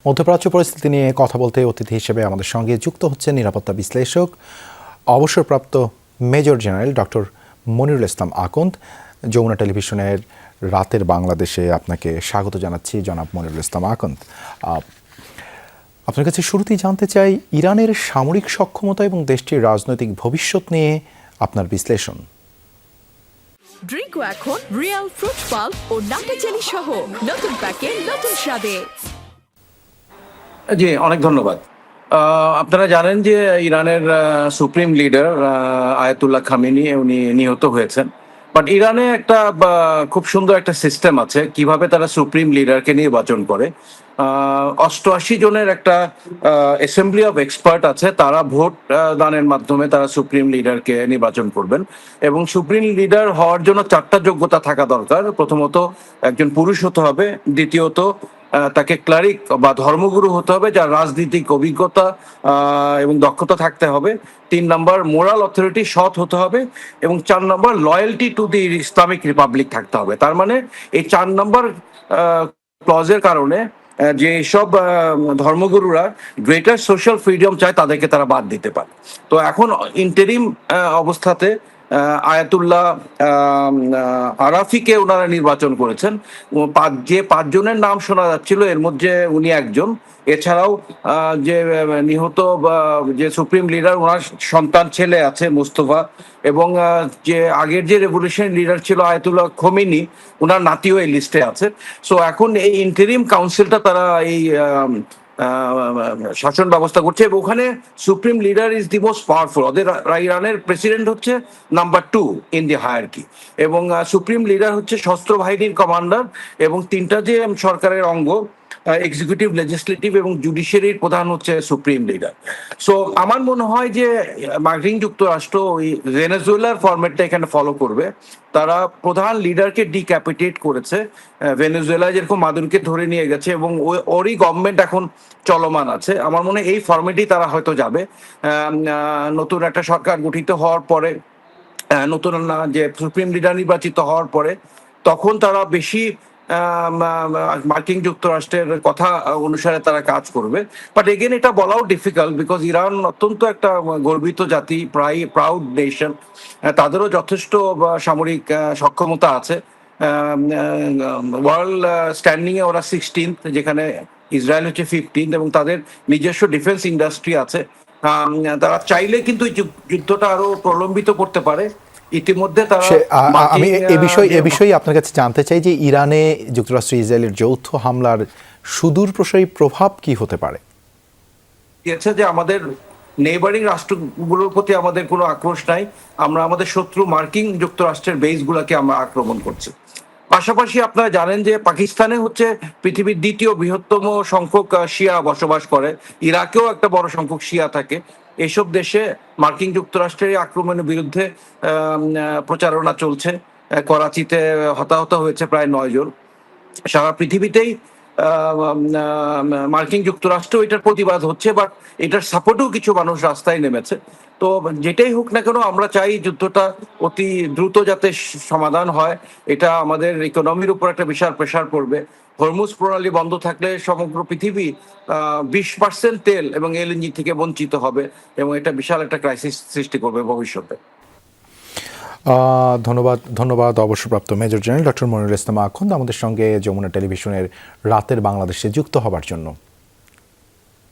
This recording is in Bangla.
মধ্যপ্রাচ্য পরিস্থিতি নিয়ে কথা বলতে অতিথি হিসেবে আমাদের সঙ্গে যুক্ত হচ্ছেন নিরাপত্তা বিশ্লেষক অবসরপ্রাপ্ত মেজর জেনারেল ডক্টর মনিরুল ইসলাম আকন্দ। যমুনা টেলিভিশনের রাতের বাংলাদেশে আপনাকে স্বাগত জানাচ্ছি জনাব মনিরুল ইসলাম আকন্দ। আপনার কাছে শুরুতেই জানতে চাই ইরানের সামরিক সক্ষমতা এবং দেশটির রাজনৈতিক ভবিষ্যৎ নিয়ে আপনার বিশ্লেষণ। ড্রিঙ্কো এখন রিয়েল ফ্রুট পাল্প ও নাটা জেলি সহ নতুন প্যাকে নতুন স্বাদে। জি, অনেক ধন্যবাদ। আপনারা জানেন যে ইরানের সুপ্রিম লিডার আয়াতুল্লাহ খামেনি উনি নিহত হয়েছেন। বাট ইরানে একটা খুব সুন্দর একটা সিস্টেম আছে কিভাবে তারা সুপ্রিম লিডারকে নির্বাচন করে। 88 জনের একটা অ্যাসেম্বলি অফ এক্সপার্ট আছে, তারা ভোট দানের মাধ্যমে তারা সুপ্রিম লিডারকে নির্বাচন করবেন। এবং সুপ্রিম লিডার হওয়ার জন্য 4টা যোগ্যতা থাকা দরকার। প্রথমত একজন পুরুষ হতে হবে, দ্বিতীয়ত তাকে ক্লারিক বা ধর্মগুরু হতে হবে যার রাজনৈতিক অভিজ্ঞতা এবং দক্ষতা থাকতে হবে। 3 নম্বর মোরাল অথরিটি, সৎ হতে হবে। এবং 4 নম্বর loyalty to the Islamic republic থাকতে হবে। তার মানে এই 4 নম্বর ক্লজের কারণে যে সব ধর্মগুরুরা গ্রেটার সোশ্যাল ফ্রিডম চায় তাদেরকে তারা বাদ দিতে পারে। তো এখন ইন্টারিম অবস্থাতে আয়াতুল্লাহ আরাফিকে ওনারা নির্বাচন করেছেন। যে 5 জনের নাম শোনা যাচ্ছিল এর মধ্যে উনি একজন। এছাড়াও যে নিহত যে সুপ্রিম লিডার ওনার সন্তান ছেলে আছে মুস্তফা, এবং যে আগের যে রেভলিউশন লিডার ছিল আয়াতুল্লাহ খোমেনি ওনার নাতিও এই লিস্টে আছে। সো এখন এই ইন্টারিম কাউন্সিলটা তারা এই শাসন ব্যবস্থা করছে এবং ওখানে supreme leader is the most powerful. ওদের ইরানের প্রেসিডেন্ট হচ্ছে নাম্বার 2 ইন দি হায়ারকি, এবং সুপ্রিম লিডার হচ্ছে সশস্ত্র বাহিনীর কমান্ডার, এবং 3টা যে সরকারের অঙ্গ এক্সিকিউটিভ, লেজিসলেটিভ এবং জুডিশিয়ারির প্রধান হচ্ছে সুপ্রিম লিডার। সো আমার মনে হয় যে মার্কিন যুক্তরাষ্ট্র ওই ভেনেজুয়েলার ফরম্যাটটা এখানে ফলো করবে। তারা প্রধান লিডারকে ডিক্যাপিটেট করেছে। ভেনেজুয়েলা যেরকম মাদুরোকে ধরে নিয়ে গেছে এবং ওরই গভর্নমেন্ট এখন চলমান আছে। আমার মনে হয় এই ফরম্যাটেই তারা হয়তো যাবে। নতুন একটা সরকার গঠিত হওয়ার পরে, নতুন যে সুপ্রিম লিডার নির্বাচিত হওয়ার পরে, তখন তারা বেশি মার্কিন যুক্তরাষ্ট্রের কথা অনুসারে তারা কাজ করবে। বাট এগেন এটা বলাও ডিফিকাল্ট, বিকজ ইরান অত্যন্ত একটা গর্বিত জাতি, প্রায় প্রাউড নেশন। তাদেরও যথেষ্ট সামরিক সক্ষমতা আছে। ওয়ার্ল্ড স্ট্যান্ডিং এ ওরা 16th, যেখানে ইসরায়েল হচ্ছে 15th, এবং তাদের নিজস্ব ডিফেন্স ইন্ডাস্ট্রি আছে। তারা চাইলে কিন্তু যুদ্ধটা আরো প্রলম্বিত করতে পারে। ইতিমধ্যে তারা আমি এ বিষয়ে আপনার কাছে জানতে চাই যে ইরানে যুক্তরাষ্ট্র ইসরায়েলের যৌথ হামলার সুদূর প্রসারী প্রভাব কি হতে পারে? যে আমাদের নেইবারিং রাষ্ট্রগুলোর প্রতি আমাদের কোনো আক্রোশ নাই, আমরা আমাদের শত্রু মার্কিন যুক্তরাষ্ট্রের বেসগুলোকে আমরা আক্রমণ করছি। পাশাপাশি আপনারা জানেন যে পাকিস্তানে হচ্ছে পৃথিবীর 2য় বৃহত্তম সংখ্যক শিয়া বসবাস করে, ইরাকেও একটা বড় সংখ্যক শিয়া থাকে। এসব দেশে মার্কিন যুক্তরাষ্ট্রের আক্রমণের বিরুদ্ধে প্রচারণা চলছে। করাচিতে হতাহত হয়েছে প্রায় 9 জন। সারা পৃথিবীতেই মার্কিন যুক্তরাষ্ট্র এটার প্রতিবাদ হচ্ছে, বাট এটার সাপোর্টেও কিছু মানুষ রাস্তায় নেমেছে। তো যেটাই হোক না কেন, আমরা চাই যুদ্ধটা অতি দ্রুত যাতে সমাধান হয়। এটা আমাদের ইকোনমির উপর একটা বিশাল প্রেশার পড়বে। হরমুজ প্রণালী বন্ধ থাকলে সমগ্র পৃথিবী 20% তেল এবং এলএনজি থেকে বঞ্চিত হবে, এবং এটা বিশাল একটা ক্রাইসিস সৃষ্টি করবে ভবিষ্যতে। ধন্যবাদ অবসরপ্রাপ্ত মেজর জেনারেল ডক্টর মনিরুল ইসলাম আকন্দ আমাদের সঙ্গে যমুনা টেলিভিশনের রাতের বাংলাদেশে যুক্ত হবার জন্য।